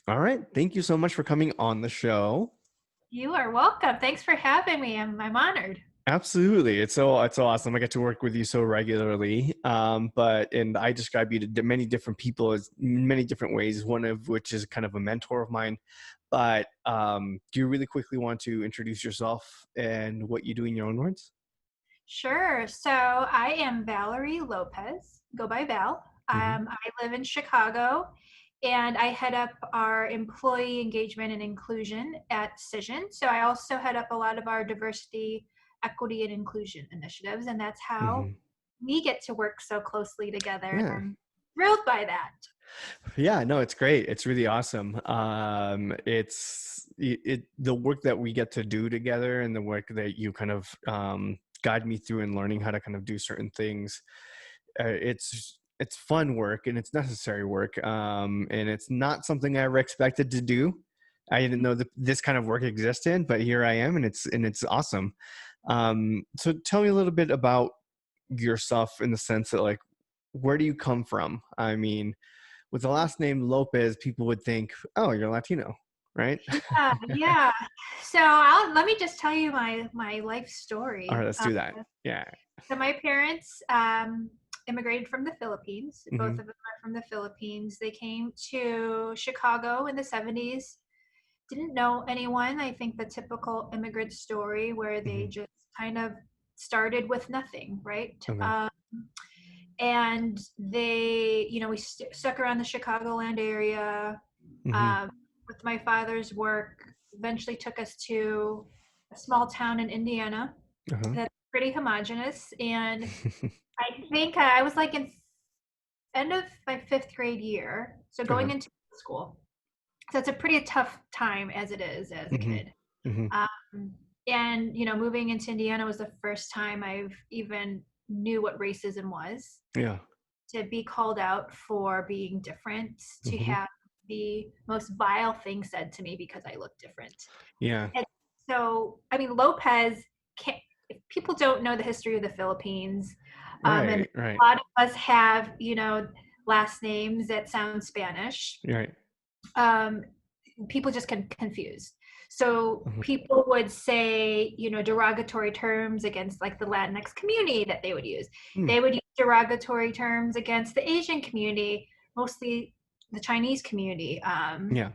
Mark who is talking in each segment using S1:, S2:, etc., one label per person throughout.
S1: All right. Thank you so much for coming on the show.
S2: You are welcome. Thanks for having me. I'm honored.
S1: Absolutely. It's so awesome. I get to work with you so regularly. And I describe you to many different people as many different ways, one of which is kind of a mentor of mine. But do you really quickly want to introduce yourself and what you do in your own words?
S2: Sure. So I am Valerie Lopez, go by Val.
S1: Hmm.
S2: I live in Chicago and I head up our employee engagement and inclusion at Cision. So I also head up a lot of our diversity, equity, and inclusion initiatives. And that's how
S1: Hmm.
S2: we get to work so closely together. And
S1: Yeah.
S2: I'm thrilled by that.
S1: Yeah, no, it's great. It's really awesome. The work that we get to do together and the work that you kind of guide me through in learning how to kind of do certain things. It's fun work and it's necessary work. And it's not something I ever expected to do. I didn't know that this kind of work existed, but here I am, and it's awesome. So tell me a little bit about yourself in the sense that, like, where do you come from? I mean, with the last name Lopez, people would think, oh, you're Latino, right?
S2: Yeah. So let me just tell you my life
S1: All right,
S2: story.
S1: let's do that. Yeah.
S2: So my parents immigrated from the Philippines. Both
S1: Hmm.
S2: of them are from the Philippines. They came to Chicago in the 70s. Didn't know anyone. I think the typical immigrant story where they
S1: Hmm.
S2: just kind of started with nothing, right?
S1: Okay.
S2: And we stuck around the Chicagoland area.
S1: Hmm.
S2: Um, with my father's work, eventually took us to a small town in Indiana
S1: Uh-huh.
S2: that's pretty homogenous. And I think I was like in end of my fifth grade year, so
S1: Uh-huh.
S2: going into school. So it's a pretty tough time as it is as a
S1: Hmm.
S2: kid.
S1: Hmm.
S2: Um, and moving into Indiana was the first time I've even knew what racism was.
S1: Yeah.
S2: To be called out for being different, to
S1: Hmm.
S2: have the most vile thing said to me because I look different.
S1: Yeah.
S2: And so, I mean, Lopez, can, if people don't know the history of the Philippines, and
S1: Right. Right.
S2: a lot of us have, last names that sound Spanish,
S1: Right.
S2: um, people just get confused. So
S1: Hmm.
S2: people would say, derogatory terms against like the Latinx community that they would use.
S1: Hmm.
S2: They would use derogatory terms against the Asian community, mostly the Chinese community.
S1: Yeah.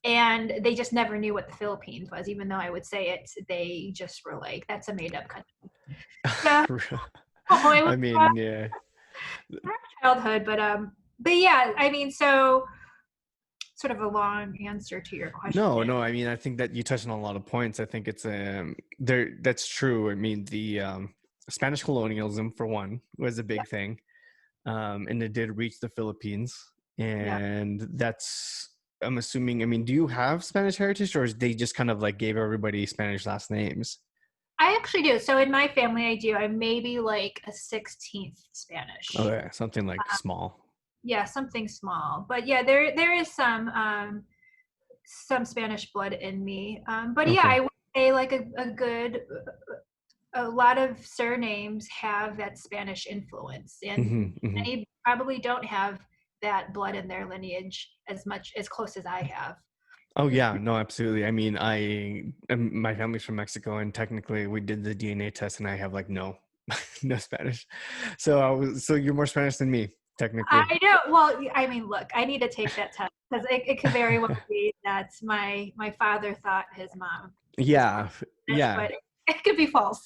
S2: And they just never knew what the Philippines was, even though I would say it. They just were like, "That's a made-up country." So it was
S1: I mean, yeah.
S2: childhood, but yeah, I mean, so sort of a long answer to your
S1: No,
S2: question.
S1: no, I mean, I think that you touched on a lot of points. I think it's there that's true. I mean, the Spanish colonialism, for one, was a
S2: Yeah,
S1: big thing. And it did reach the Philippines.
S2: yeah.
S1: And that's, I'm assuming, I mean, do you have Spanish heritage, or is they just kind of like gave everybody Spanish last names?
S2: I actually do. So in my family, I do. I'm maybe like a 16th
S1: Oh,
S2: Spanish.
S1: yeah, something like small.
S2: Yeah, something small. But yeah, there is some Spanish blood in me. But yeah,
S1: Okay.
S2: I would say like a lot of surnames have that Spanish influence, and
S1: Hmm. Hmm.
S2: many probably don't have that blood in their lineage as close as I have.
S1: Oh yeah, no, absolutely. I mean, my family's from Mexico, and technically we did the DNA test, and I have like no, no Spanish. So you're more Spanish than me, technically.
S2: I know. Well, I mean, look, I need to take that test because it could very well be that my father thought his mom was
S1: Yeah,
S2: Spanish,
S1: yeah.
S2: but it could be false.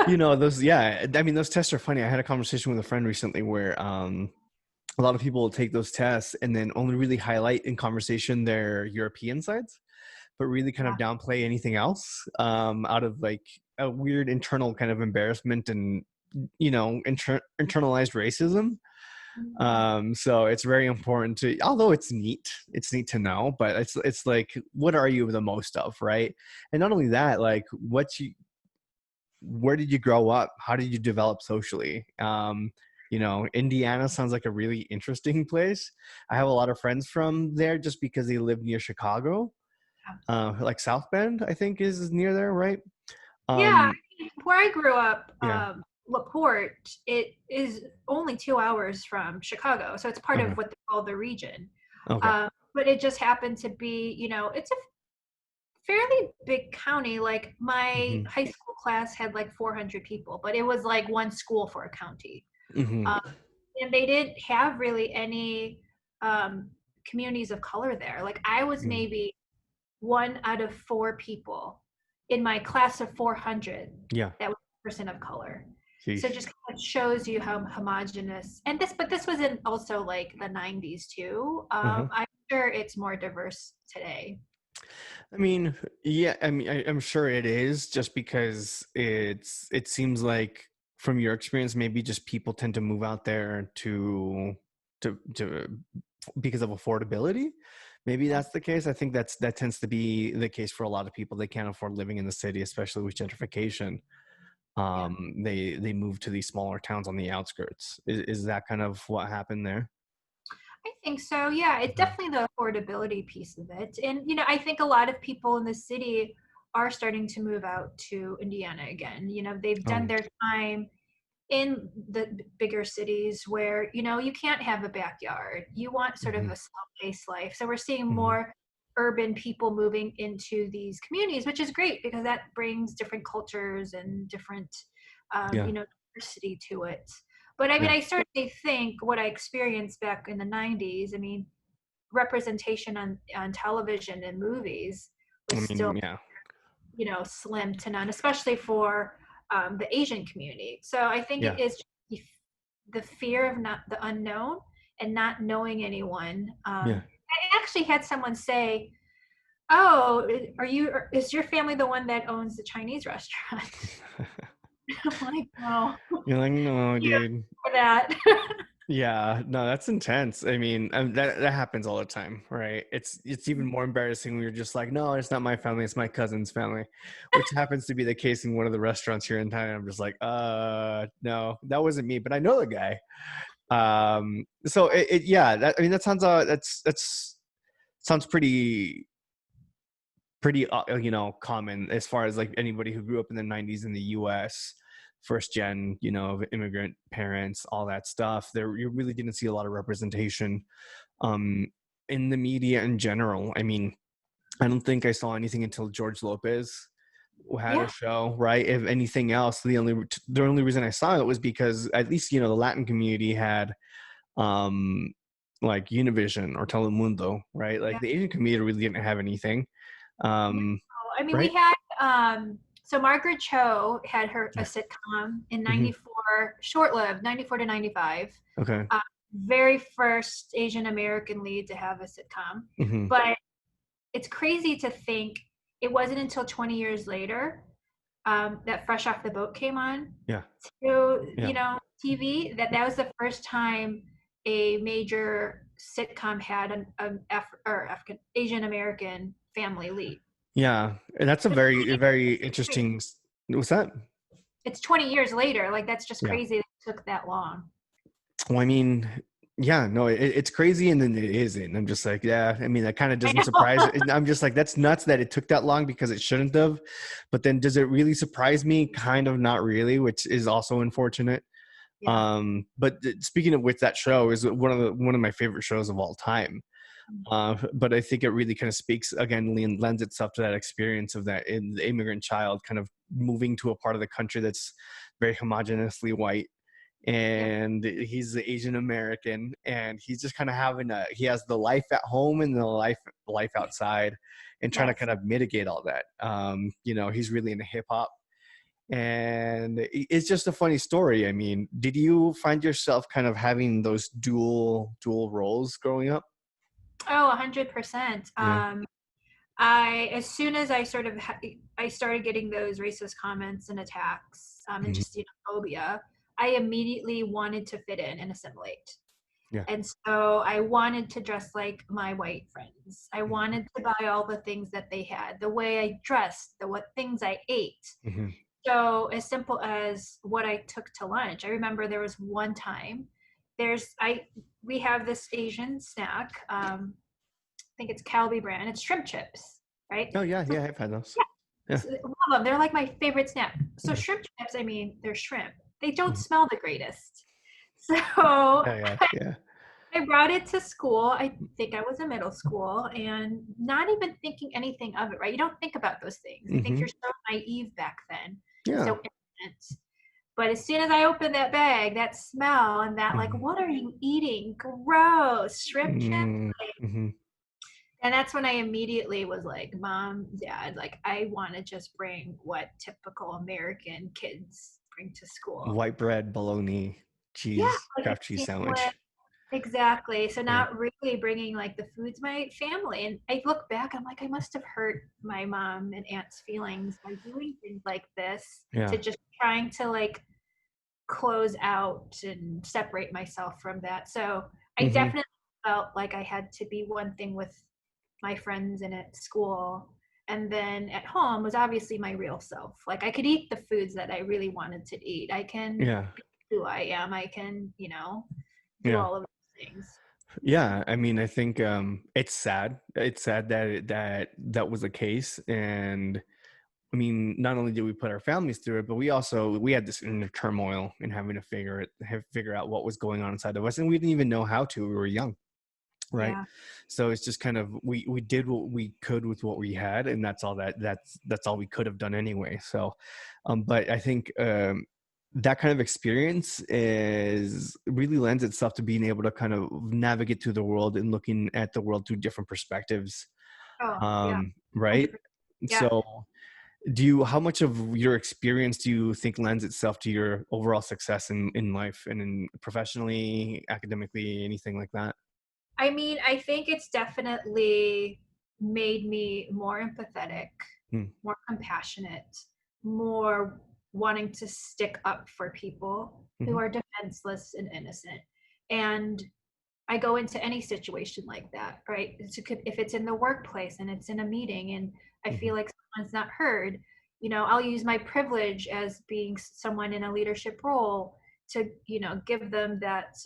S1: Those, yeah, I mean, those tests are funny. I had a conversation with a friend recently where a lot of people will take those tests and then only really highlight in conversation their European sides, but really kind of
S2: Yeah.
S1: downplay anything else, out of like a weird internal kind of embarrassment and internalized racism.
S2: Mm.
S1: So it's very important to, although it's neat to know, but it's like, what are you the most of, right? And not only that, like, where did you grow up? How did you develop socially? Indiana sounds like a really interesting place. I have a lot of friends from there just because they live near Chicago. Like South Bend, I think, is near there, right?
S2: Yeah,
S1: um
S2: where I grew up,
S1: yeah.
S2: LaPorte, it is only 2 hours from Chicago, so it's part
S1: Okay.
S2: of what they call the region.
S1: Okay.
S2: but it just happened to be, it's a fairly big county. Like my
S1: Hmm.
S2: high school class had like 400 people, but it was like one school for a county.
S1: Hmm.
S2: Um, and they didn't have really any um, communities of color there. Like I was
S1: Hmm.
S2: maybe one out of four people in my class of 400
S1: Yeah.
S2: that was a person of color. So it
S1: Sheesh.
S2: just kind of shows you how homogenous, and this was in also like the 90s too.
S1: Uh-huh.
S2: I'm sure it's more diverse today.
S1: I mean, yeah, I mean, I'm sure it is, just because it seems like from your experience, maybe just people tend to move out there to because of affordability. Maybe
S2: Yeah,
S1: that's the case. I think that tends to be the case for a lot of people. They can't afford living in the city, especially with gentrification.
S2: yeah.
S1: They move to these smaller towns on the outskirts. Is that kind of what happened there?
S2: I think so. Yeah, it's
S1: Mhm.
S2: definitely the affordability piece of it. And, I think a lot of people in the city are starting to move out to Indiana again. They've done
S1: Oh,
S2: their time in the bigger cities where, you can't have a backyard. You want sort of
S1: hmm,
S2: a slow-paced life. So we're seeing
S1: hmm,
S2: more urban people moving into these communities, which is great because that brings different cultures and different,
S1: yeah,
S2: diversity to it. But I mean,
S1: yeah.
S2: I certainly think what I experienced back in the 90s, I mean, representation on television and movies
S1: I
S2: was still,
S1: mean, yeah,
S2: slim to none, especially for the Asian community. So I think it
S1: yeah.
S2: is the fear of not the unknown and not knowing anyone.
S1: Yeah.
S2: I actually had someone say, "Oh, is your family the one that owns the Chinese restaurant?" I'm like, "No,
S1: You're like, no,
S2: you
S1: dude.
S2: for that."
S1: Yeah, no, that's intense. I mean, that happens all the time, right? It's even more embarrassing when you're just like, no, it's not my family, it's my cousin's family, which happens to be the case in one of the restaurants here in town. I'm just like, no, that wasn't me, but I know the guy. So yeah, I mean, that sounds that's sounds pretty common as far as like anybody who grew up in the 90s in the US, first gen, of immigrant parents, all that stuff. There, you really didn't see a lot of representation um in the media in general. I mean, I don't think I saw anything until George Lopez had a
S2: Yeah,
S1: show, right? If anything else, the only reason I saw it was because at least the Latin community had um like Univision or Telemundo, right? Like
S2: yeah.
S1: the Asian community really didn't have anything.
S2: No,
S1: um
S2: I mean, we
S1: right.
S2: had so Margaret Cho had a
S1: Yeah.
S2: sitcom in
S1: Hmm.
S2: 94, short-lived, 94 to 95.
S1: Okay.
S2: Uh, very first Asian American lead to have a sitcom.
S1: Hmm.
S2: But it's crazy to think it wasn't until 20 years later that Fresh Off the Boat came on
S1: Yeah.
S2: to,
S1: Yeah.
S2: TV, that was the first time a major sitcom had an African Asian American family lead.
S1: Yeah. And that's a
S2: But
S1: very, very
S2: it's great.
S1: interesting. What's that?
S2: It's 20 years later. Like that's just
S1: Yeah.
S2: crazy that it took that long.
S1: Well, I mean, yeah, no, it's crazy, and then it isn't. I'm just like, yeah. I mean, that kind of
S2: I
S1: doesn't surprise.
S2: know.
S1: I'm just like, that's nuts that it took that long because it shouldn't have. But then, does it really surprise me? Kind of, not really, which is also unfortunate.
S2: Yeah.
S1: But speaking of which, that show is one of my favorite shows of all time. But I think it really kind of speaks again, lends itself to that experience of that in the immigrant child kind of moving to a part of the country that's very homogeneously white,
S2: Yeah.
S1: and he's the Asian American, and he's just kind of he has the life at home and the life outside, and trying to
S2: Yes.
S1: kind of mitigate all that. He's really into hip hop, and it's just a funny story. I mean, did you find yourself kind of having those dual roles growing up?
S2: Oh, 100%.
S1: Yeah.
S2: As soon as I started getting those racist comments and attacks, and
S1: Mhm.
S2: just, phobia, I immediately wanted to fit in and assimilate.
S1: Yeah.
S2: And so I wanted to dress like my white friends. I
S1: Mhm.
S2: wanted to buy all the things that they had, the way I dressed, the what things I ate.
S1: Mhm.
S2: So as simple as what I took to lunch. I remember there was one time there's I we have this Asian snack. I think it's Calbee brand. It's shrimp chips, right?
S1: Oh yeah,
S2: So
S1: yeah, I've had those.
S2: yeah,
S1: Yeah.
S2: so love them. They're like my favorite snack. So
S1: Yeah.
S2: shrimp chips, they're shrimp. They don't
S1: Mhm.
S2: smell the greatest. So
S1: Yeah, yeah, yeah.
S2: I brought it to school. I think I was in middle school and not even thinking anything of it, right? You don't think about those things. I think
S1: Hmm.
S2: you're so naive back then and
S1: Yeah.
S2: so innocent. But as soon as I opened that bag, that smell and that, like,
S1: Hmm.
S2: what are you eating? Gross. Shrimp chips.
S1: Mm-hmm.
S2: And that's when I immediately was like, Mom, Dad, like, I want to just bring what typical American kids bring to school.
S1: White bread, bologna,
S2: Yeah,
S1: cheese,
S2: like a
S1: Kraft cheese
S2: sandwich.
S1: sandwich.
S2: Exactly. So
S1: Yeah.
S2: not really bringing like the foods my family. And I look back, I'm like, I must have hurt my mom and aunt's feelings by doing things like this
S1: Yeah.
S2: to just trying to like close out and separate myself from that. So I
S1: Hmm.
S2: definitely felt like I had to be one thing with my friends and at school. And then at home was obviously my real self. Like I could eat the foods that I really wanted to eat. I can
S1: Yeah.
S2: be who I am. I can, do
S1: Yeah.
S2: all of those things.
S1: Yeah, I mean, I think it's sad. It's sad that that was the case, and I mean, not only did we put our families through it, but we had this inner turmoil in having to figure out what was going on inside of us, and we didn't even know how to. We were young, right?
S2: Yeah.
S1: So it's just kind of we did what we could with what we had, and that's all we could have done anyway. So, but I think that kind of experience is really lends itself to being able to kind of navigate through the world and looking at the world through different perspectives,
S2: Oh, yeah.
S1: right?
S2: 100%. Yeah.
S1: So do you how much of your experience do you think lends itself to your overall success in life and in professionally, academically, anything like that?
S2: I mean, I think it's definitely made me more empathetic,
S1: Hmm.
S2: more compassionate, more wanting to stick up for people who
S1: Mhm,
S2: are defenseless and innocent. And I go into any situation like that, right? If it's in the workplace and it's in a meeting and I
S1: mhm,
S2: feel like someone's not heard, I'll use my privilege as being someone in a leadership role to, give them that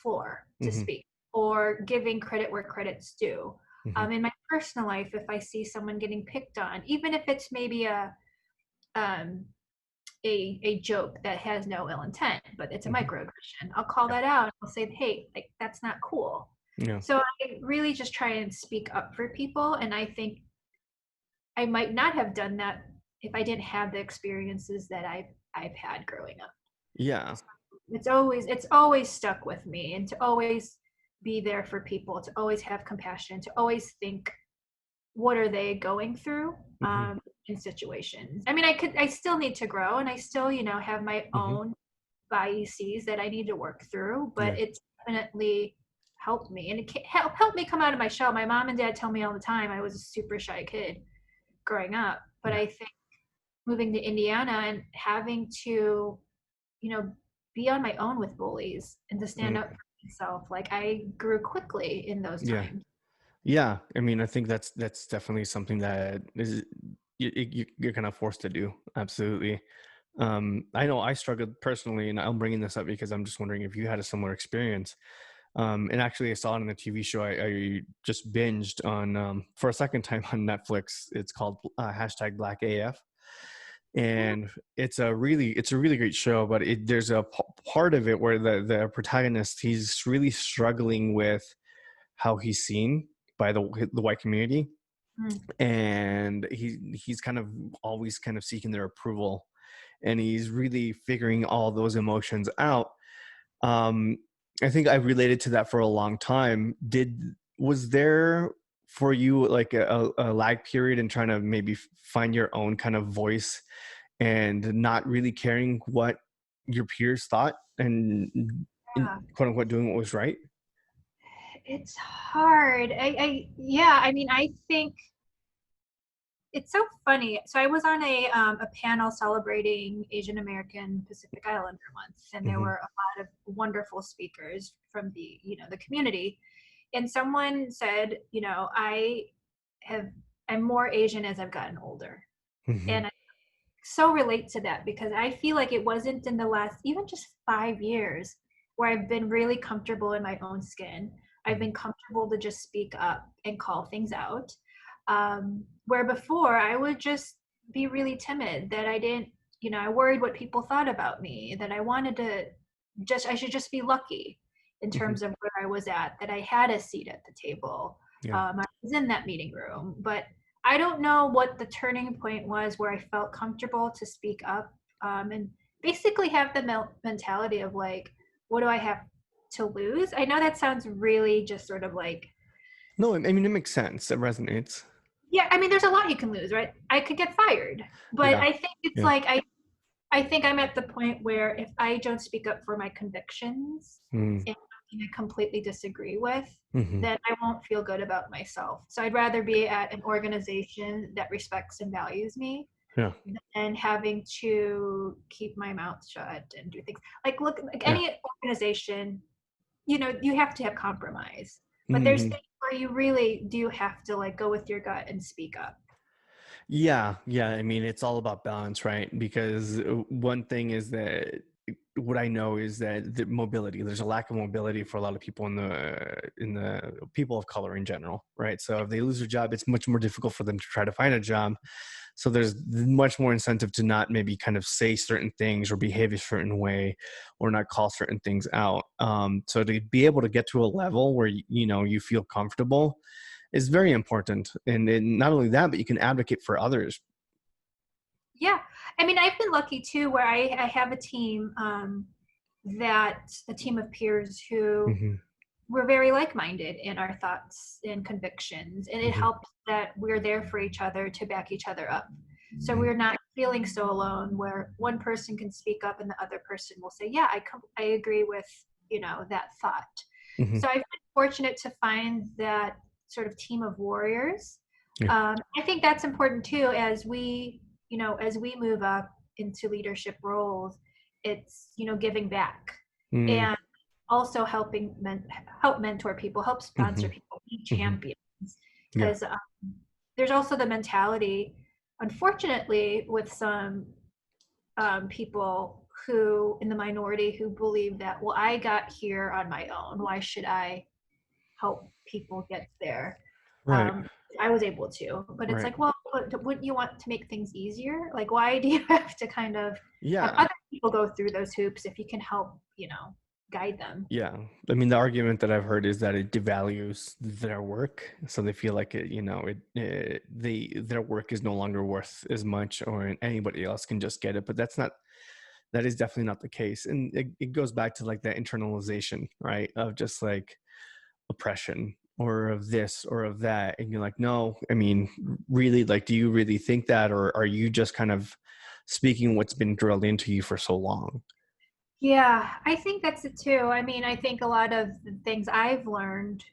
S2: floor to
S1: mhm,
S2: speak or giving credit where credit's due.
S1: mhm,
S2: In my personal life, if I see someone getting picked on, even if it's maybe um, a joke that has no ill intent, but it's a
S1: mhm.
S2: microaggression. I'll call
S1: Yeah,
S2: that out. I'll say, hey, like that's not cool.
S1: yeah,
S2: So I really just try and speak up for people. And I think I might not have done that if I didn't have the experiences that I've had growing up.
S1: yeah,
S2: So it's always stuck with me and to always be there for people, to always have compassion, to always think what are they going through
S1: mhm,
S2: in situations. I mean, I still need to grow and I still, have my
S1: mhm,
S2: own biases that I need to work through, but
S1: yeah,
S2: it's definitely helped me and it helped me come out of my shell. My mom and dad tell me all the time I was a super shy kid growing up, but
S1: yeah,
S2: I think moving to Indiana and having to, you know, be on my own with bullies and to stand up
S1: mm,
S2: for myself, like I grew quickly in those
S1: yeah,
S2: times.
S1: yeah. I mean, I think that's definitely something that is you're kind of forced to do. Absolutely. I know I struggled personally, and I'm bringing this up because I'm just wondering if you had a similar experience. And actually, I saw it in the TV show I just binged on for a second time on Netflix. It's called hashtag Black AF, and it's a really great show. But there's a part of it where the protagonist, he's really struggling with how he's seen by the white community,
S2: Mm,
S1: and he's kind of always kind of seeking their approval, and he's really figuring all those emotions out. um I think I related to that for a long time. Was there for you like a lag period in trying to maybe find your own kind of voice and not really caring what your peers thought, and
S2: yeah.
S1: quote unquote doing what was right?
S2: It's hard. Yeah, I mean, I think it's so funny. So I was on a panel celebrating Asian American Pacific Islander Month, and there
S1: Hmm.
S2: were a lot of wonderful speakers from the community. And someone said, have I'm more Asian as I've gotten older,
S1: Hmm.
S2: and I so relate to that because I feel like it wasn't in the last even just 5 years where I've been really comfortable in my own skin. I've
S1: Hmm.
S2: been comfortable to just speak up and call things out. Where before I would just be really timid, that I didn't, I worried what people thought about me, that I wanted to I should just be lucky. in
S1: Hmm.
S2: terms of where I was at, that I had a seat at the table.
S1: Yeah.
S2: I was in that meeting room, but I don't know what the turning point was where I felt comfortable to speak up, and basically have the mentality of like, what do I have to lose? I know that sounds really just sort of like,
S1: No, I mean, it makes sense. It resonates.
S2: yeah, I mean, there's a lot you can lose, right? I could get fired, but
S1: Yeah.
S2: I think it's
S1: Yeah.
S2: like I think I'm at the point where if I don't speak up for my convictions
S1: Mm.
S2: and something I completely disagree with,
S1: Hmm.
S2: then I won't feel good about myself. So I'd rather be at an organization that respects and values me
S1: Yeah.
S2: than having to keep my mouth shut and do things. Like, look, like
S1: Yeah.
S2: any organization, you know, you have to have compromise. But there's
S1: Hmm.
S2: things where you really do have to like go with your gut and speak up.
S1: Yeah, yeah. I mean, it's all about balance, right? Because one thing is that what I know is that the mobility, there's a lack of mobility for a lot of people in the people of color in general, right? So if they lose their job, it's much more difficult for them to try to find a job. So there's much more incentive to not maybe kind of say certain things or behave a certain way or not call certain things out. So to be able to get to a level where you feel comfortable is very important. And not only that, but you can advocate for others.
S2: Yeah. I mean, I've been lucky too, where I have a team, that a team of peers who
S1: Hmm.
S2: we're very like-minded in our thoughts and convictions, and it
S1: Hmm.
S2: helps that we're there for each other to back each other up, so
S1: Hmm.
S2: we're not feeling so alone where one person can speak up and the other person will say, yeah, I agree with, you know, that thought.
S1: Hmm.
S2: So I've been fortunate to find that sort of team of warriors.
S1: Yeah.
S2: I think that's important too, as we, you know, as we move up into leadership roles. It's, you know, giving back
S1: Mm.
S2: and also helping help mentor people, help sponsor
S1: Hmm.
S2: people, be
S1: Hmm.
S2: champions.
S1: Yeah.
S2: Because there's also the mentality, unfortunately, with some people who in the minority who believe that, well, I got here on my own. Why should I help people get there?
S1: Right.
S2: Um, I was able to, but it's
S1: Right.
S2: like, well, wouldn't you want to make things easier? Like, why do you have to kind of have
S1: Yeah.
S2: other people go through those hoops if you can help, you know, guide them?
S1: Yeah. I mean, the argument that I've heard is that it devalues their work, so they feel like their work is no longer worth as much, or anybody else can just get it. But that is definitely not the case, and it goes back to like that internalization, right? Of just like oppression or of this or of that, and you're like, no, I mean, really, like, do you really think that, or are you just kind of speaking what's been drilled into you for so long?
S2: Yeah, I think that's it too. I mean, I think a lot of the things I've learned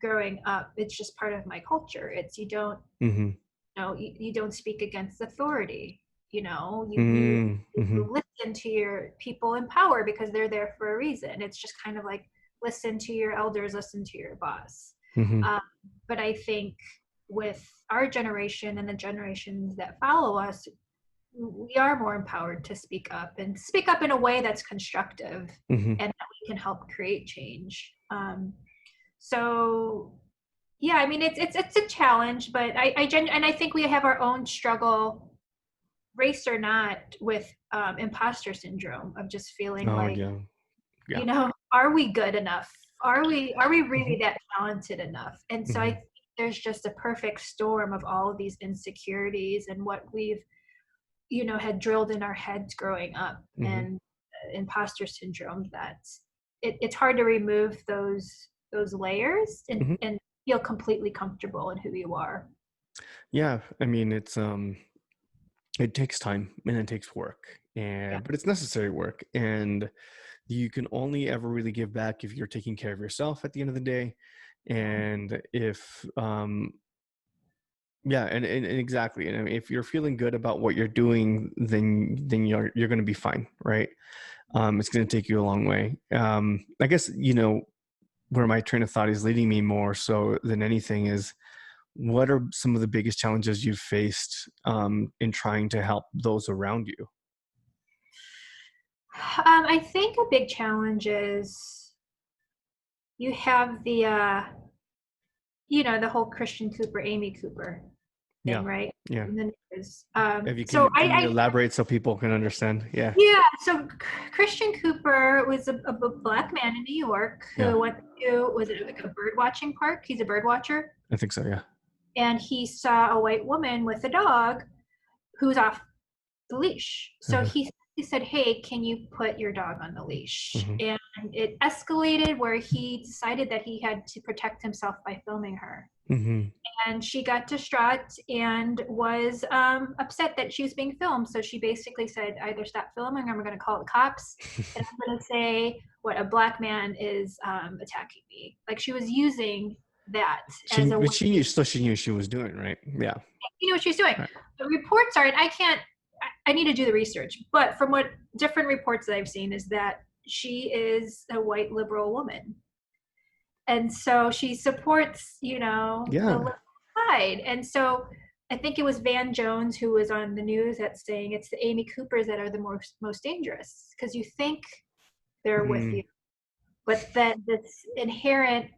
S2: growing up, it's just part of my culture. It's you don't,
S1: Mm-hmm.
S2: you know, you don't speak against authority. You know, you
S1: Mm-hmm.
S2: listen to your people in power because they're there for a reason. It's just kind of like listen to your elders, listen to your boss.
S1: Mm-hmm.
S2: Um, but I think with our generation and the generations that follow us, we are more empowered to speak up and speak up in a way that's constructive
S1: Mm-hmm.
S2: and that we can help create change. So yeah, I mean it's a challenge, but and I think we have our own struggle, race or not, with imposter syndrome of just feeling
S1: Oh
S2: like,
S1: yeah. Yeah.
S2: you know, are we good enough? Are we really
S1: Hmm.
S2: that talented enough? And so I
S1: Hmm.
S2: think there's just a perfect storm of all of these insecurities and what we've, you know, had drilled in our heads growing up,
S1: Hmm.
S2: and imposter syndrome, that it's hard to remove those layers
S1: Hmm.
S2: and feel completely comfortable in who you are.
S1: Yeah. I mean, it takes time and it takes work,
S2: Yeah.
S1: but it's necessary work, and you can only ever really give back if you're taking care of yourself at the end of the day, and if yeah, and exactly, and I mean, if you're feeling good about what you're doing, then you're going to be fine, right? It's going to take you a long way. I guess where my train of thought is leading me more so than anything is, what are some of the biggest challenges you've faced in trying to help those around you?
S2: I think a big challenge is you have the you know, the whole Christian Cooper, Amy Cooper.
S1: Yeah.
S2: thing, right?
S1: Yeah.
S2: In the news.
S1: If you
S2: So
S1: can you elaborate so people can understand? Yeah.
S2: yeah, so Christian Cooper was a black man in New York
S1: Yeah.
S2: who went to, was it like a bird watching park? He's a bird watcher.
S1: I think so. Yeah.
S2: And he saw a white woman with a dog who's off the leash. So
S1: Uh-huh.
S2: he said, "Hey, can you put your dog on the leash?"
S1: Hmm.
S2: And it escalated where he decided that he had to protect himself by filming her.
S1: Hmm.
S2: And she got distraught and was upset that she was being filmed. So she basically said, either stop filming or I'm going to call the cops. And I'm going to say what a black man is attacking me. Like she was using that as a
S1: But
S2: way.
S1: she knew, so she knew she was doing right. Yeah.
S2: You know what she's doing.
S1: Right.
S2: The reports are, and I can't, I need to do the research, but from what different reports that I've seen is that she is a white liberal woman. And so she supports, you know, the
S1: Yeah.
S2: liberal side. And so I think it was Van Jones who was on the news that's saying it's the Amy Coopers that are the most dangerous because you think they're with you,
S1: Mm.
S2: but then this inherent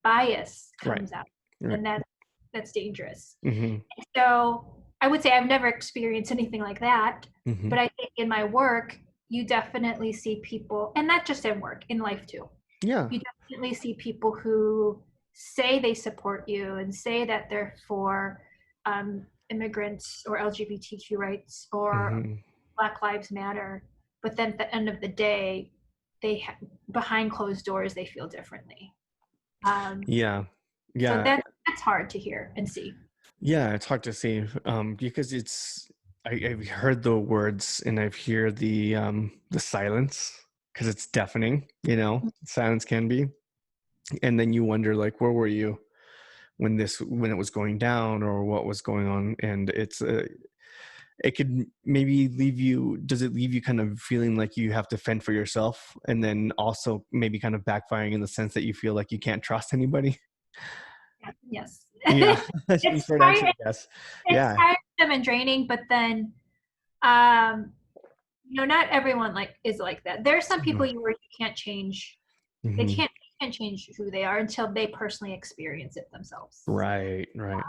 S2: bias
S1: Right.
S2: comes out,
S1: Right.
S2: and that's dangerous.
S1: Hmm.
S2: So I would say I've never experienced anything like that,
S1: Hmm.
S2: but I think in my work, you definitely see people, and not just in work, in life too.
S1: Yeah.
S2: You definitely see people who say they support you and say that they're for immigrants or LGBTQ rights or
S1: Hmm.
S2: Black Lives Matter, but then at the end of the day, behind closed doors they feel differently. Um,
S1: Yeah.
S2: so
S1: Yeah.
S2: that's hard to hear and see.
S1: Yeah. It's hard to see because I've heard the words and I've heard the silence because it's deafening. Silence can be, and then you wonder like, where were you when it was going down or what was going on? And it could maybe does it leave you kind of feeling like you have to fend for yourself, and then also maybe kind of backfiring in the sense that you feel like you can't trust anybody?
S2: Yes.
S1: Yeah. That's the
S2: it's
S1: short answer,
S2: tired,
S1: I guess.
S2: it's
S1: Yeah.
S2: tiresome and draining, but then um, not everyone is like that. There are some people where you can't change. They
S1: Hmm.
S2: can't change who they are until they personally experience it themselves.
S1: Right. Right.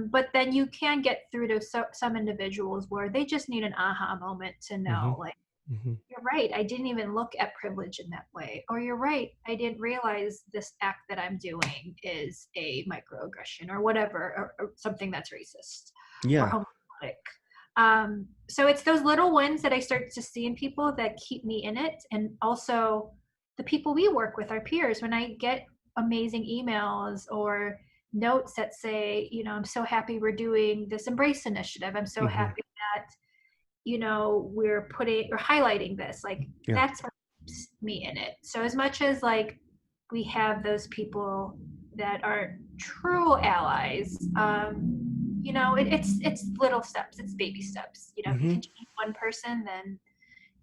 S2: But then you can get through to some individuals where they just need an aha moment to
S1: Hmm.
S2: know, like,
S1: Hmm.
S2: you're right, I didn't even look at privilege in that way. Or you're right, I didn't realize this act that I'm doing is a microaggression or whatever, or something that's racist or
S1: Yeah.
S2: homophobic. So it's those little wins that I start to see in people that keep me in it. And also the people we work with, our peers, when I get amazing emails or notes that say, I'm so happy we're doing this Embrace initiative. I'm so
S1: Hmm.
S2: happy that we're highlighting this, like,
S1: Yeah.
S2: that's what keeps me in it. So as much as like we have those people that are true allies, it's little steps, it's baby steps. If you
S1: Hmm.
S2: can change one person, then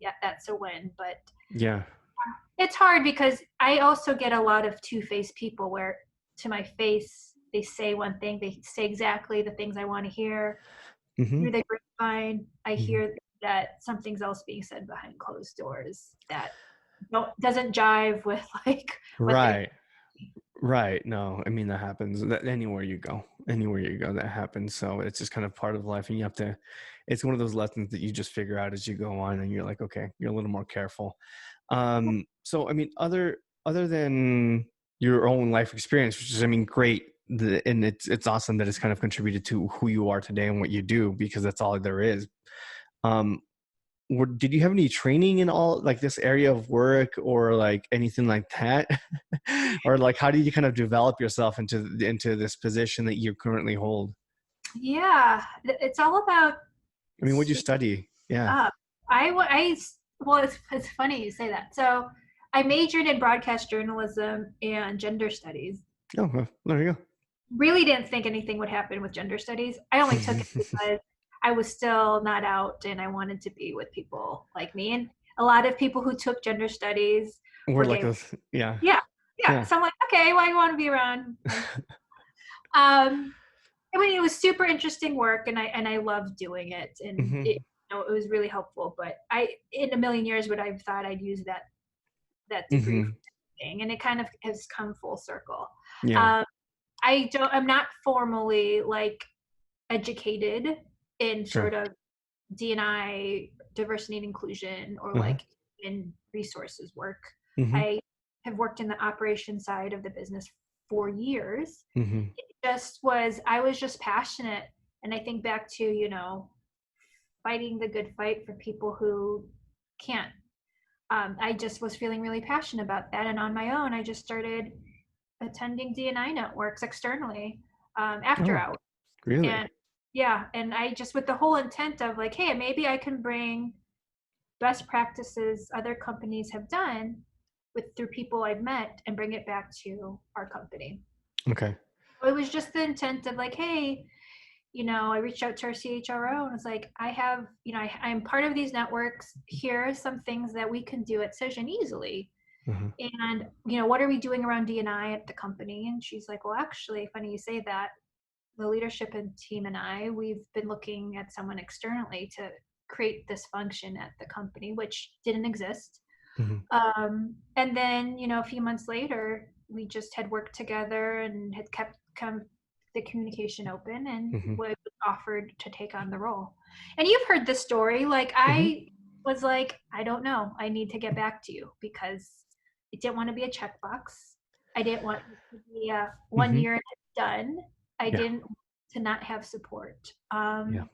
S2: yeah, that's a win. But
S1: Yeah.
S2: it's hard because I also get a lot of two-faced people where to my face they say one thing, they say exactly the things I want to hear.
S1: Hmm.
S2: Through the grapevine, I
S1: Hmm.
S2: hear that something's else being said behind closed doors that doesn't jive with like what they're.
S1: Right. Right. No, I mean, that happens anywhere you go, that happens. So it's just kind of part of life. And it's one of those lessons that you just figure out as you go on, and you're like, okay, you're a little more careful. So, I mean, other than your own life experience, which is, I mean, great. And it's awesome that it's kind of contributed to who you are today and what you do, because that's all there is. Um, did you have any training in all like this area of work or like anything like that? Or like how did you kind of develop yourself into this position that you currently hold?
S2: Yeah, it's all about
S1: I mean, what'd you
S2: speaking
S1: study? Yeah.
S2: up. Well, it's funny you say that. So I majored in broadcast journalism and gender studies.
S1: Oh, well, there you
S2: Really didn't think anything would happen with gender studies. I only took it
S1: go.
S2: because I was still not out and I wanted to be with people like me. And a lot of people who took gender studies
S1: We're
S2: were
S1: like
S2: gay.
S1: this. Yeah.
S2: Yeah, yeah.
S1: Yeah.
S2: So I'm like, okay, well, I want to be around. Um, I mean, it was super interesting work, and I loved doing it, and
S1: Hmm.
S2: it was really helpful. But in a million years, would I have thought I'd use that degree for
S1: Hmm.
S2: anything, and it kind of has come full circle.
S1: Yeah.
S2: Um, I'm not formally like educated in
S1: Sure.
S2: sort of D&I, diversity and inclusion, or
S1: Uh-huh.
S2: like in resources work.
S1: Mhm.
S2: I have worked in the operation side of the business for years.
S1: Mhm.
S2: It just was, I was just passionate. And I think back to, fighting the good fight for people who can't. I just was feeling really passionate about that. And on my own, I just started attending D&I networks externally after
S1: Oh,
S2: hours.
S1: really?
S2: And yeah, and I just, with the whole intent of like, hey, maybe I can bring best practices other companies have done with through people I've met and bring it back to our company.
S1: Okay.
S2: It was just the intent of like, hey, I reached out to our CHRO and was like, I have, I'm part of these networks. Here are some things that we can do at Cision easily.
S1: Uh-huh.
S2: And, what are we doing around D&I at the company? And she's like, well, actually, funny you say that. The leadership and team and we've been looking at someone externally to create this function at the company, which didn't exist.
S1: Mhm.
S2: And then, a few months later, we just had worked together and had kept kind of the communication open and
S1: Mhm.
S2: was offered to take on the role. And you've heard this story. Like,
S1: Mhm.
S2: I was like, I don't know. I need to get back to you because I didn't want to be a checkbox. I didn't want it to be a one
S1: Mhm.
S2: year and it's done. I
S1: Yeah.
S2: didn't want to not have support.
S1: Yeah.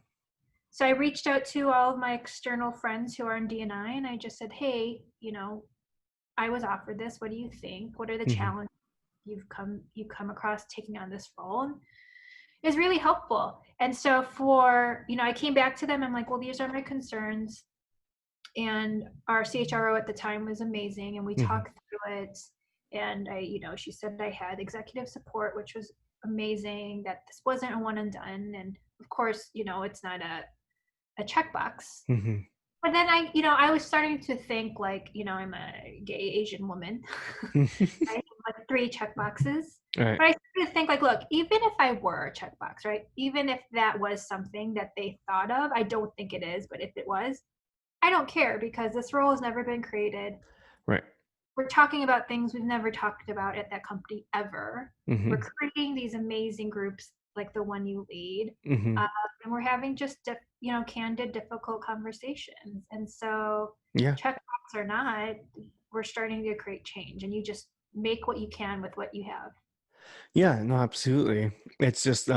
S2: So I reached out to all of my external friends who are in DNI and I just said, hey, I was offered this. What do you think? What are the
S1: Mhm.
S2: challenges you come across taking on this role? And it was really helpful. And so I came back to them. I'm like, well, these are my concerns. And our CHRO at the time was amazing, and we
S1: Mhm.
S2: talked through it. And she said I had executive support, which was amazing. That this wasn't a one and done. And of course, it's not a checkbox.
S1: Mhm.
S2: But then I was starting to think like, I'm a gay Asian woman. I have like three check boxes.
S1: All right.
S2: But I started to think like, look, even if I were a checkbox, right? Even if that was something that they thought of, I don't think it is, but if it was, I don't care because this role has never been created.
S1: Right.
S2: We're talking about things we've never talked about at that company ever. We're
S1: Mhm.
S2: creating these amazing groups like the one you lead.
S1: Mhm.
S2: Uh, and we're having just, candid, difficult conversations. And so,
S1: Yeah.
S2: checkbox or not, we're starting to create change and you just make what you can with what you have.
S1: Yeah, no, absolutely. It's just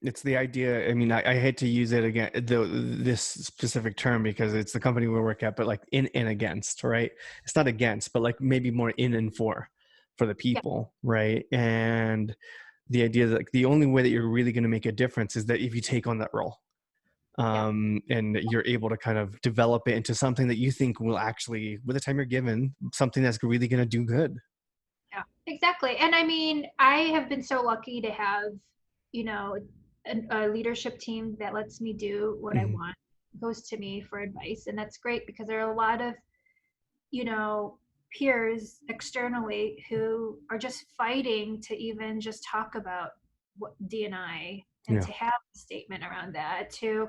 S1: it's the idea. I mean, I hate to use it again, this specific term because it's the company we work at, but like in and against, right? It's not against, but like maybe more in and for the
S2: Yeah.
S1: people, right? And the idea that like the only way that you're really going to make a difference is that if you take on that role.
S2: Yeah.
S1: And you're able to kind of develop it into something that you think will actually, with the time you're given, something that's really going to do good.
S2: Yeah, exactly. And I mean, I have been so lucky to have, you know, a leadership team that lets me do what I
S1: Hmm.
S2: want, goes to me for advice. And that's great because there are a lot of, you know, peers externally who are just fighting to even just talk about what DNI and
S1: Yeah.
S2: to have a statement around that, to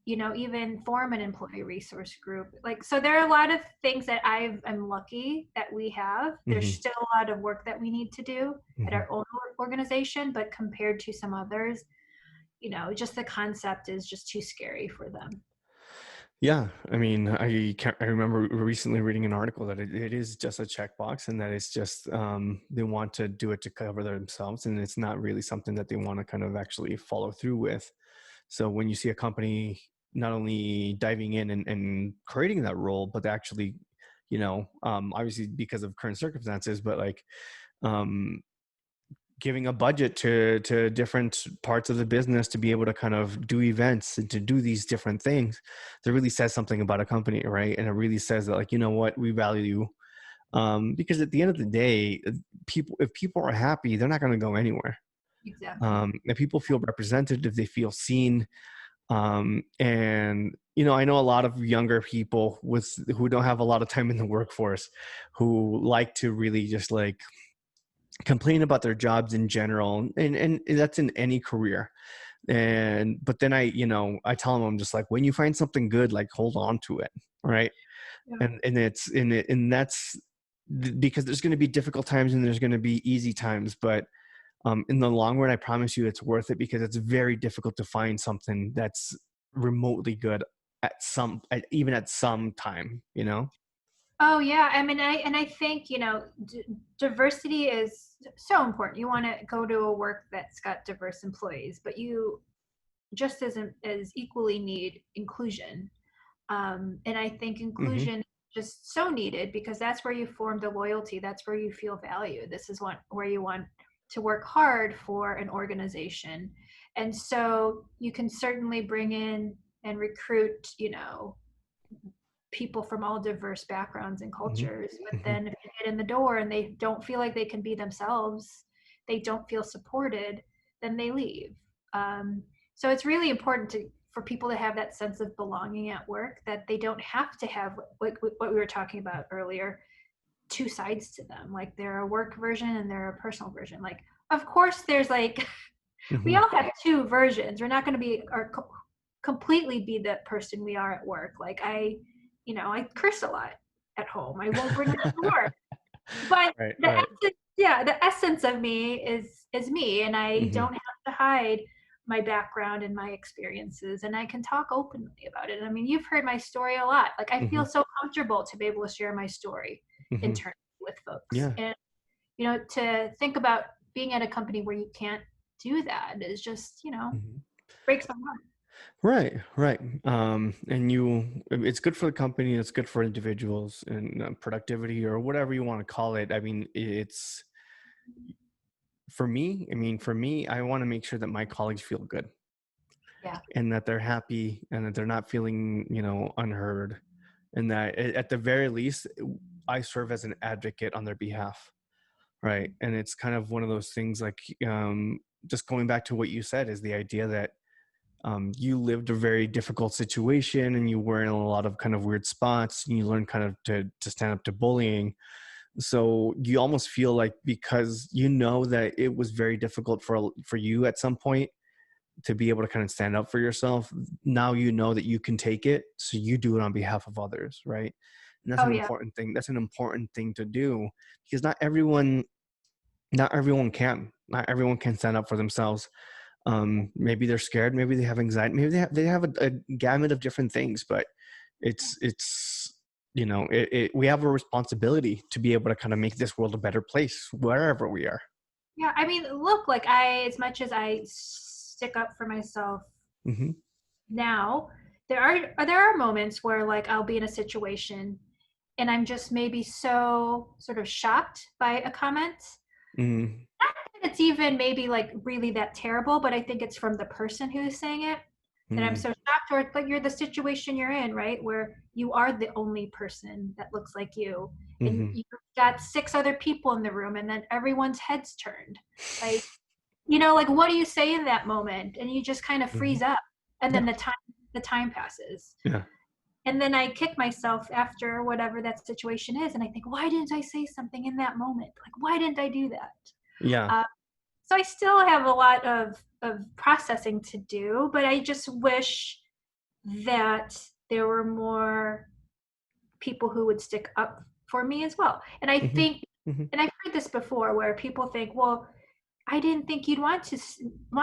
S2: even form an employee resource group. Like, so there are a lot of things that I'm lucky that we have. There's
S1: Hmm.
S2: still a lot of work that we need to do at
S1: Hmm.
S2: our own organization, but compared to some others, just the concept is just too scary for them.
S1: Yeah, I mean, I remember recently reading an article that it is just a checkbox, and that it's just they want to do it to cover themselves, and it's not really something that they want to kind of actually follow through with. So when you see a company not only diving in and creating that role, but actually, obviously because of current circumstances, but like um, giving a budget to different parts of the business to be able to kind of do events and to do these different things, that really says something about a company, right? And it really says that, like, you know what, we value you. Because at the end of the day, if people are happy, they're not going to go anywhere.
S2: Exactly.
S1: If people feel represented, if they feel seen, and I know a lot of younger people who don't have a lot of time in the workforce, who like to really just like complain about their jobs in general, and that's in any career. But then I tell them, I'm just like, when you find something good, like, hold on to it, right?
S2: Yeah.
S1: And that's because there's going to be difficult times and there's going to be easy times, but In the long run, I promise you it's worth it, because it's very difficult to find something that's remotely good even at some time, you know?
S2: Oh yeah, I mean, I think diversity is so important. You want to go to a work that's got diverse employees, but you just as equally need inclusion. And I think
S1: Hmm.
S2: inclusion is just so needed because that's where you form the loyalty. That's where you feel valued. This is where you want to work hard for an organization. And so you can certainly bring in and recruit, people from all diverse backgrounds and
S1: Hmm.
S2: cultures. But
S1: Hmm.
S2: then if you get in the door and they don't feel like they can be themselves, they don't feel supported, then they leave. Um, so it's really important for people to have that sense of belonging at work, that they don't have to have what we were talking about earlier, two sides to them. Like they're a work version and they're a personal version. Like, of course, there's like, we
S1: Hmm.
S2: all have two versions. We're not going to be or completely be the person we are at work. Like I curse a lot at home. I won't bring that to work. But
S1: Right,
S2: the
S1: right.
S2: essence, yeah, the essence of me is me, and I
S1: Hmm.
S2: don't have to hide my background and my experiences, and I can talk openly about it. I mean, you've heard my story a lot. Like I feel
S1: Hmm.
S2: so comfortable to be able to share my story
S1: Hmm.
S2: internally with folks,
S1: Yeah.
S2: and to think about being at a company where you can't do that is just
S1: Hmm.
S2: breaks my heart.
S1: Right, right. And it's good for the company, it's good for individuals, and productivity, or whatever you want to call it. I mean, it's for me, I want to make sure that my colleagues feel good,
S2: Yeah.
S1: and that they're happy, and that they're not feeling, unheard, and that at the very least, I serve as an advocate on their behalf. Right. And it's kind of one of those things, like, just going back to what you said, is the idea that you lived a very difficult situation, and you were in a lot of kind of weird spots, and you learned kind of to stand up to bullying. So you almost feel like, because you know that it was very difficult for you at some point to be able to kind of stand up for yourself, now you know that you can take it, so you do it on behalf of others, right? And that's
S2: Oh
S1: an
S2: yeah.
S1: important thing. That's an important thing to do, because not everyone can stand up for themselves. Maybe they're scared, maybe they have anxiety, maybe they have a gamut of different things, but it's we have a responsibility to be able to kind of make this world a better place wherever we are.
S2: Yeah. I mean, look, like as much as I stick up for myself
S1: Hmm.
S2: now, there are moments where like I'll be in a situation and I'm just maybe so sort of shocked by a comment.
S1: Hmm.
S2: Not that it's even maybe like really that terrible, but I think it's from the person who's saying it that I'm
S1: Hmm.
S2: so shocked, or like you're the situation you're in, right? Where you are the only person that looks like you, and
S1: Hmm.
S2: you've got six other people in the room, and then everyone's heads turned. Like, like what do you say in that moment? And you just kind of
S1: Hmm.
S2: freeze up, and then
S1: Yeah.
S2: the time passes.
S1: Yeah.
S2: And then I kick myself after whatever that situation is, and I think, why didn't I say something in that moment? Like, why didn't I do that?
S1: Yeah.
S2: Uh, so I still have a lot of processing to do, but I just wish that there were more people who would stick up for me as well. And I
S1: Hmm.
S2: think,
S1: Hmm.
S2: and I've heard this before, where people think, well, I didn't think you'd want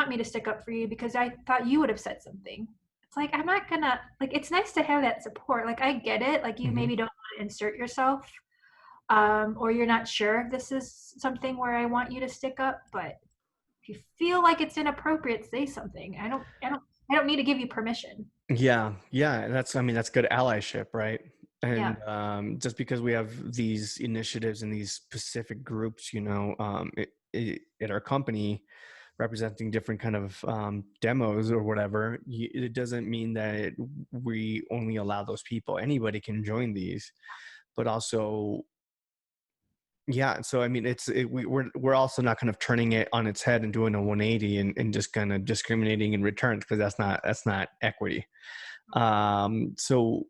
S2: me to stick up for you because I thought you would have said something. It's like I'm not gonna like. It's nice to have that support. Like I get it. Like you
S1: Hmm.
S2: maybe don't want to insert yourself, or you're not sure if this is something where I want you to stick up. But if you feel like it's inappropriate, say something. I don't need to give you permission.
S1: Yeah, yeah, that's good allyship, right?
S2: Yeah.
S1: And just because we have these initiatives and these specific groups, at our company, representing different kind of demos or whatever, it doesn't mean that we only allow those people. Anybody can join these, but also, yeah. So I mean, we're also not kind of turning it on its head and doing a 180, and just kind of discriminating in return, because that's not equity. So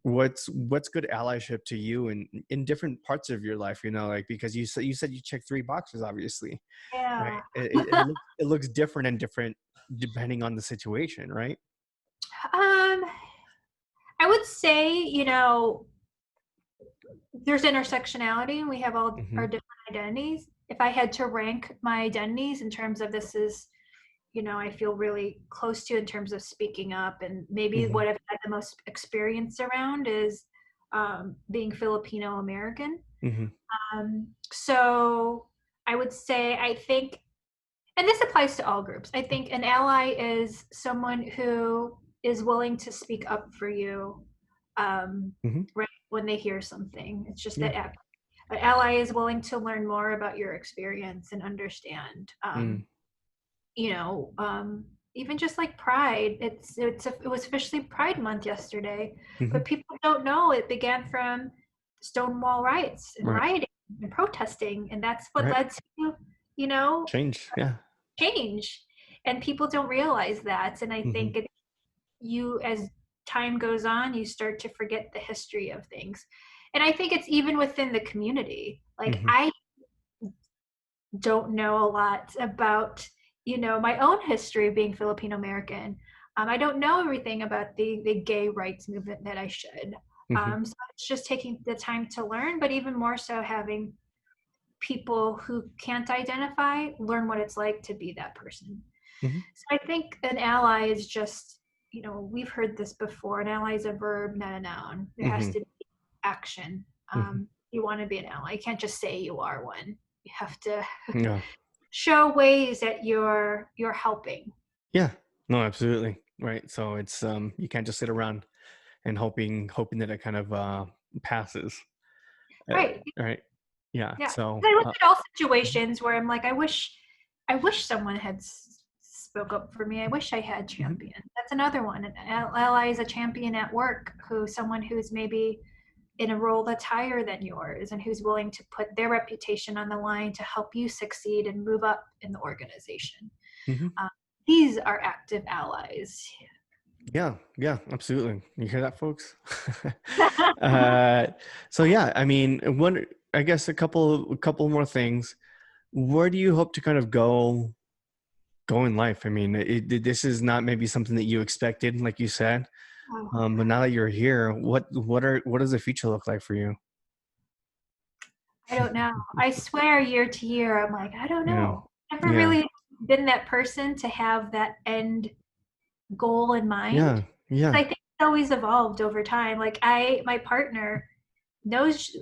S1: what's good allyship to you in different parts of your life, like, because you said you check three boxes, obviously, right?
S2: Yeah.
S1: It looks different and different depending on the situation, right?
S2: Um, I would say, there's intersectionality and we have all our
S1: Hmm.
S2: different identities. if I had to rank my identities in terms of this is, I feel really close to in terms of speaking up, and maybe
S1: Hmm.
S2: what I've had the most experience around is being Filipino American.
S1: Hmm.
S2: So I would say, I think, and this applies to all groups, I think an ally is someone who is willing to speak up for you
S1: Hmm.
S2: right when they hear something. It's just
S1: Yeah.
S2: that an ally is willing to learn more about your experience and understand.
S1: Mm.
S2: You know, even just like Pride, it was officially Pride Month yesterday,
S1: Hmm.
S2: but people don't know it began from Stonewall riots and
S1: Right.
S2: rioting and protesting, and that's what
S1: Right.
S2: led to, you know,
S1: Change. Yeah.
S2: change. And people don't realize that. And I
S1: Hmm.
S2: think as time goes on, you start to forget the history of things. And I think it's even within the community. Like
S1: Hmm.
S2: I don't know a lot about, my own history being Filipino American. I don't know everything about the gay rights movement that I should.
S1: Hmm.
S2: So it's just taking the time to learn, but even more so having people who can't identify learn what it's like to be that person.
S1: Hmm.
S2: So I think an ally is just, we've heard this before. An ally is a verb, not a noun. There has
S1: Hmm.
S2: to be action.
S1: Hmm.
S2: You want to be an ally. You can't just say you are one. You have to
S1: Yeah.
S2: show ways that you're helping.
S1: Yeah. No, absolutely. Right. So it's you can't just sit around and hoping that it kind of passes.
S2: Right.
S1: Right. Yeah.
S2: Yeah.
S1: So
S2: I look at all
S1: mhm.
S2: situations where I'm like, I wish someone had spoke up for me. I wish I had
S1: Mhm.
S2: champion. That's another one. An ally is a champion at work, someone who's maybe in a role that's higher than yours and who's willing to put their reputation on the line to help you succeed and move up in the organization.
S1: Mhm.
S2: Um, these are active allies.
S1: Yeah. Yeah. Absolutely. You hear that, folks? uh, so yeah, I mean, I guess a couple more things. Where do you hope to kind of go in life? I mean, this is not maybe something that you expected, like you said.
S2: Oh,
S1: But now that you're here, what does the future look like for you?
S2: I don't know. I swear, year to year, I'm like, I don't
S1: Yeah.
S2: know. Never
S1: Yeah.
S2: really been that person to have that end goal in mind.
S1: Yeah. Yeah.
S2: I think it's always evolved over time. Like my partner knows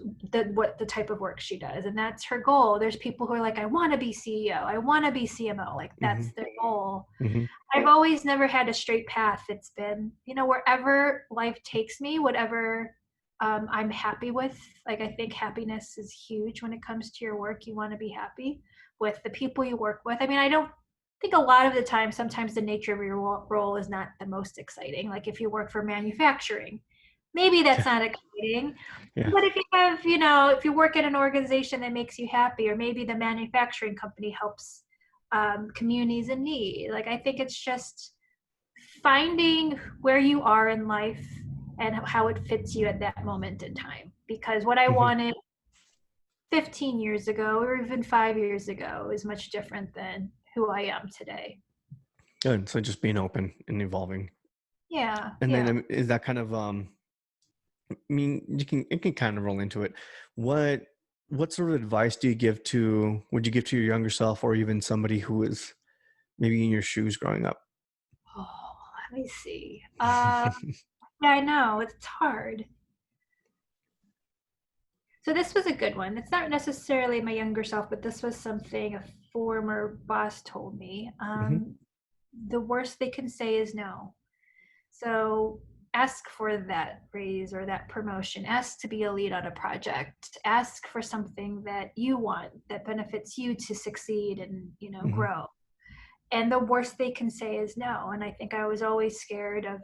S2: what the type of work she does, and that's her goal. There's people who are like, I want to be CEO, I want to be CMO. Like
S1: Hmm.
S2: that's their goal.
S1: Hmm.
S2: I've always never had a straight path. It's been, wherever life takes me, whatever I'm happy with. Like, I think happiness is huge when it comes to your work. You want to be happy with the people you work with. I mean, I don't think a lot of the time, sometimes the nature of your role is not the most exciting. Like, if you work for manufacturing, maybe that's
S1: Yeah.
S2: not exciting.
S1: Yeah.
S2: But if you have, if you work at an organization that makes you happy, or maybe the manufacturing company helps communities in need. Like, I think it's just finding where you are in life and how it fits you at that moment in time. Because what I
S1: Hmm.
S2: wanted 15 years ago, or even 5 years ago, is much different than who I am today.
S1: Good. So just being open and evolving.
S2: Yeah,
S1: And then
S2: yeah.
S1: is that kind of I mean, it can kind of roll into it. What what sort of advice would you give to your younger self, or even somebody who is maybe in your shoes growing up?
S2: Oh, let me see. Yeah, I know it's hard. So this was a good one. It's not necessarily my younger self, but this was something a former boss told me.
S1: Hmm.
S2: The worst they can say is no. So ask for that raise or that promotion. Ask to be a lead on a project. Ask for something that you want that benefits you to succeed and,
S1: Hmm.
S2: grow. And the worst they can say is no. And I think I was always scared of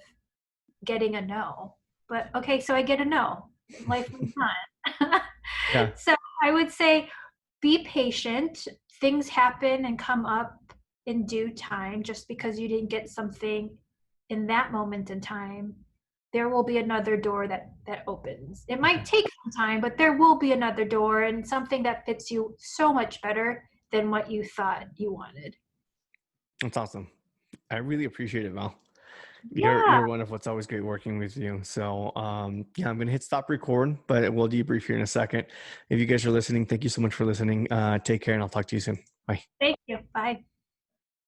S2: getting a no. But okay, so I get a no. Life moves on.
S1: Yeah.
S2: So I would say be patient. Things happen and come up in due time. Just because you didn't get something in that moment in time, there will be another door that opens. It might
S1: Okay.
S2: take some time, but there will be another door and something that fits you so much better than what you thought you wanted.
S1: That's awesome. I really appreciate it, Val.
S2: Yeah.
S1: You're wonderful. It's always great working with you. So yeah, I'm gonna hit stop record, but we'll debrief here in a second. If you guys are listening, thank you so much for listening. Take care, and I'll talk to you soon. Bye.
S2: Thank you. Bye.